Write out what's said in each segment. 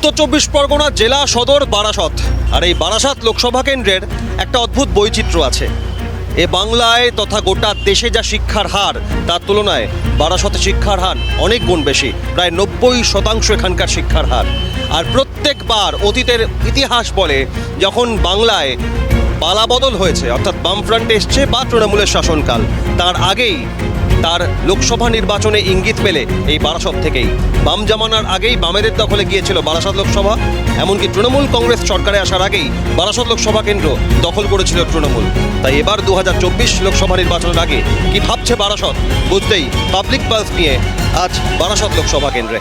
উত্তর চব্বিশ পরগনা জেলা সদর বারাসত। আর এই বারাসত লোকসভা কেন্দ্রের একটা অদ্ভুত বৈচিত্র্য আছে। এ বাংলায় তথা গোটা দেশে যা শিক্ষার হার, তার তুলনায় বারাসতে শিক্ষার হার অনেক গুণ বেশি, প্রায় 90% এখানকার শিক্ষার হার। আর প্রত্যেকবার অতীতের ইতিহাস বলে, যখন বাংলায় পালাবদল হয়েছে, অর্থাৎ বামফ্রন্ট এসছে বা তৃণমূলের শাসনকাল, তার আগেই তার লোকসভা নির্বাচনে ইঙ্গিত পেলে এই বারাসত থেকেই। বাম জামানার আগেই বামেদের দখলে গিয়েছিল বারাসত লোকসভা, এমনকি তৃণমূল কংগ্রেস সরকারে আসার আগেই বারাসত লোকসভা কেন্দ্র দখল করেছিল তৃণমূল। তাই এবার 2024 লোকসভা নির্বাচনের আগে কি ভাবছে বারাসত, বুঝতেই পাবলিক পালস নিয়ে আজ বারাসত লোকসভা কেন্দ্রে।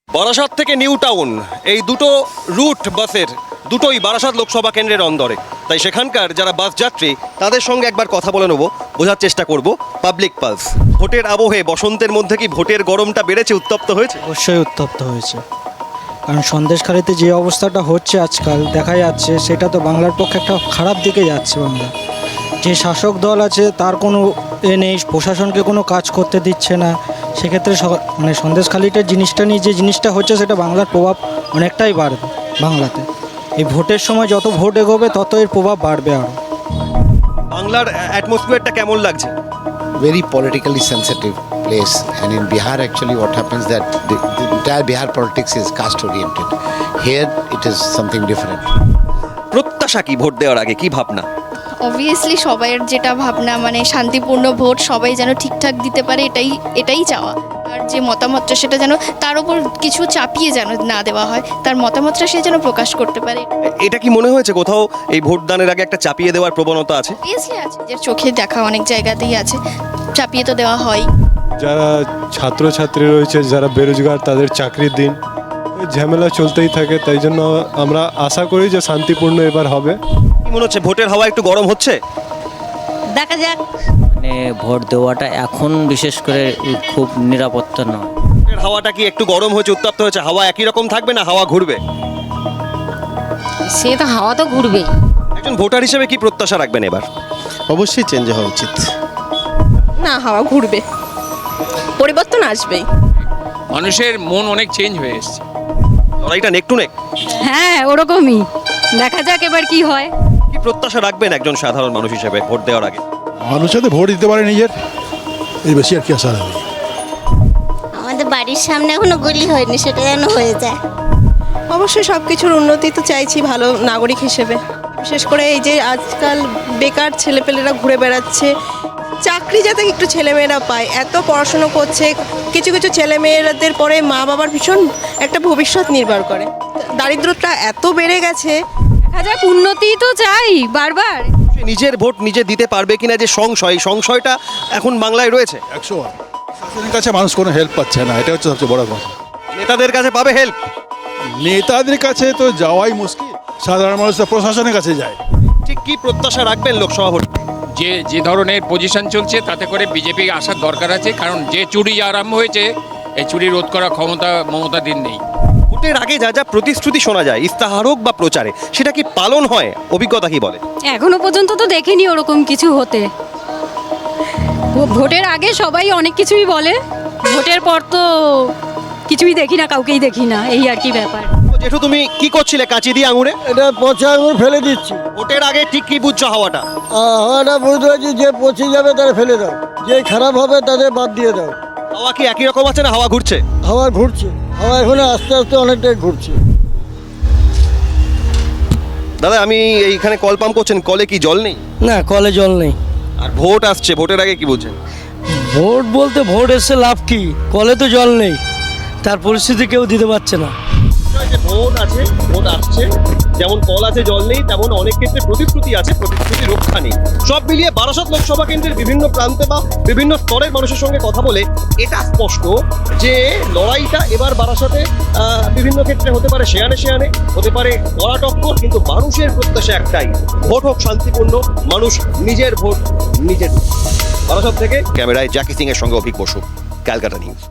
বারাসত থেকে নিউ টাউন এই দুটো রুট বাসের দুটোই বারাসত লোকসভা কেন্দ্রের অন্দরে। তাই সেখানকার যারা বাস যাত্রী তাদের সঙ্গে একবার কথা বলে নেব, বোঝার চেষ্টা করব পাবলিক পালস। ভোটের আবহে বসন্তের মধ্যে কি ভোটের গরমটা বেড়েছে, উত্তপ্ত হয়েছে? অবশ্যই উত্তপ্ত হয়েছে, কারণ সন্দেশখালিতে যে অবস্থাটা হচ্ছে আজকাল দেখা যাচ্ছে, সেটা তো বাংলার পক্ষে একটা খারাপ দিকে যাচ্ছে। বাংলা যে শাসক দল আছে তার কোনো নেই, প্রশাসনকে কোনো কাজ করতে দিচ্ছে না। সেক্ষেত্রে মানে সন্দেশখালিটার জিনিসটা নিয়ে যে জিনিসটা হচ্ছে, সেটা বাংলার প্রভাব অনেকটাই বাড়বে বাংলাতে। এই ভোটের সময় যত ভোট এগোবে তত এর প্রভাব বাড়বে আরও। বাংলার অ্যাটমসফিয়ারটা কেমন লাগছে? Very politically sensitive place, and in Bihar actually what happens that the entire Bihar politics is caste oriented. Here it is something different. প্রত্যাশা কি ভোট দেওয়ার আগে, কি ভাবনা? অবভিয়াসলি সবাইয়ের যেটা ভাবনা, মানে শান্তিপূর্ণ ভোট, সবাই যেন ঠিকঠাক দিতে পারে, এটাই চাওয়া। আর যে মতামতটা সেটা যেন তার উপর কিছু চাপিয়ে যেন না দেওয়া হয়, তার মতামতটা সে যেন প্রকাশ করতে পারে। এটা কি মনে হয়েছে কোথাও এই ভোটদানের আগে একটা চাপিয়ে দেওয়ার প্রবণতা আছে? অবভিয়াসলি আছে, যে চোখে দেখা অনেক জায়গাতেই আছে, চাপিয়ে তো দেওয়া হয়। যারা ছাত্রছাত্রী রয়েছে, যারা বেরোজগার, তাদের চাকরির দিন ঝামেলা চলতেই থাকে। তাই জন্য আমরা আশা করি যে শান্তিপূর্ণ এবার হবে। কি মনে হচ্ছে, ভোটের হাওয়া একটু গরম হচ্ছে? দেখা যাক। মানে ভোট দেওয়াটা এখন বিশেষ করে খুব নিরাপত্তা নয়। ভোটের হাওয়াটা কি একটু গরম হয়েছে, উত্তপ্ত হয়েছে? হাওয়া একই রকম থাকবে না হাওয়া ঘুরবে? সে তো হাওয়া তো ঘুরবেই। একজন ভোটার হিসেবে কি প্রত্যাশা রাখবেন এবার? অবশ্যই চেঞ্জ হওয়া উচিত। না, হাওয়া ঘুরবে, পরিবর্তন আসবেই। মানুষের মন অনেক চেঞ্জ হয়ে এসছে। লড়াইটা নেক টু নেক। হ্যাঁ, ওরকমই। দেখা যাক এবার কি হয়। কি প্রত্যাশা রাখবেন একজন সাধারণ মানুষ হিসেবে ভোট দেওয়ার আগে? মানুষ যাতে ভোট দিতে পারে নিজের, এই বেশি আর কি আশা রাখবে। আমাদের বাড়ির সামনে এখনো গলি হয়নি, সেটা যেন হয়ে যায়। অবশ্যই সব কিছুর উন্নতি তো চাইছি ভালো নাগরিক হিসেবে। বিশেষ করে এই যে আজকাল বেকার ছেলেপেলেরা ঘুরে বেড়াচ্ছে, চাকরি যাতে একটু ছেলেমেয়েরা পায়। এত পড়াশুনো করছে, কিছু কিছু ছেলেমেয়েদের পরে মা বাবার ভীষণ একটা ভবিষ্যৎ নির্ভর করে। দারিদ্রতা এত বেড়ে গেছে। দেখা যাক, উন্নতি তো চাই বারবার। নিজের ভোট নিজে দিতে পারবে কিনা যে সংশয়, সংশয়টা এখন বাংলায় রয়েছে। 100 প্রশাসনের কাছে মানুষ কোনো হেল্প পাচ্ছে না, এটা হচ্ছে সবচেয়ে বড় কথা। নেতাদের কাছে পাবে হেল্প? নেতাদের কাছে তো যাওয়াই মুশকিল, সাধারণ মানুষ তো প্রশাসনের কাছে যায়। ঠিক কি প্রত্যাশা রাখবেন লোকসভা ভোট? যে ধরনের পজিশন চলছে তাতে করে বিজেপি আসার দরকার আছে, কারণ যে চুরি আরম্ভ হয়েছে, এই চুরি রোধ করার ক্ষমতা মমতা দিন নেই। ভোটের আগে যা যা প্রতিশ্রুতি শোনা যায় ইস্তাহার হোক বা প্রচারে, সেটা কি পালন হয়? অভিজ্ঞতা কি বলে? এখনো পর্যন্ত তো দেখিনি ওরকম কিছু হতে। ভোটের আগে সবাই অনেক কিছুই বলে, ভোটের পর তো কিছুই দেখি না, কাউকেই দেখি না, এই আর কি ব্যাপার। জেঠু, তুমি কি করছিলে কাঁচি দিয়ে আঙুরে? এটা পচা আঙুর ফেলে দিচ্ছি। ভোটের আগে ঠিক কি বুঝছো হাওয়াটা? হাওয়াটা বুঝতে পারছি, যে পচে যাবে তারা ফেলে দাও, যে খারাপ হবে তাদের বাদ দিয়ে দাও। হাওয়া কি একই রকম আছে না হাওয়া ঘুরছে? হাওয়া ঘুরছে, হাওয়া এখন আস্তে আস্তে অনেকটাই ঘুরছে। দাদা, আমি এইখানে কল পাম্প করছেন, কলে কি জল নেই? না, কলে জল নেই। আর ভোট আসছে, ভোটের আগে কি বুঝছেন? ভোট বলতে ভোট এসে লাভ কি, কলে তো জল নেই, তার পরিস্থিতি কেউ দিতে পারছে না। ভোট আছে, ভোট আসছে, যেমন কল আছে জল নেই, তেমন অনেক ক্ষেত্রে প্রতিশ্রুতি আছে, প্রতিশ্রুতি রক্ষা নেই। সব মিলিয়ে বারাসত লোকসভা কেন্দ্রের বিভিন্ন প্রান্তে বা বিভিন্ন স্তরের মানুষের সঙ্গে কথা বলে এটা স্পষ্ট যে লড়াইটা এবার বারাসতে বিভিন্ন ক্ষেত্রে হতে পারে শেয়ানে শেয়ানে, হতে পারে কড়া টক্কর, কিন্তু মানুষের প্রত্যাশা একটাই, ভোট হোক শান্তিপূর্ণ, মানুষ নিজের ভোট নিজের। বারাসত থেকে ক্যামেরায় জ্যাকি সিং এর সঙ্গে অভিক বসু, ক্যালকাটা নিউজ।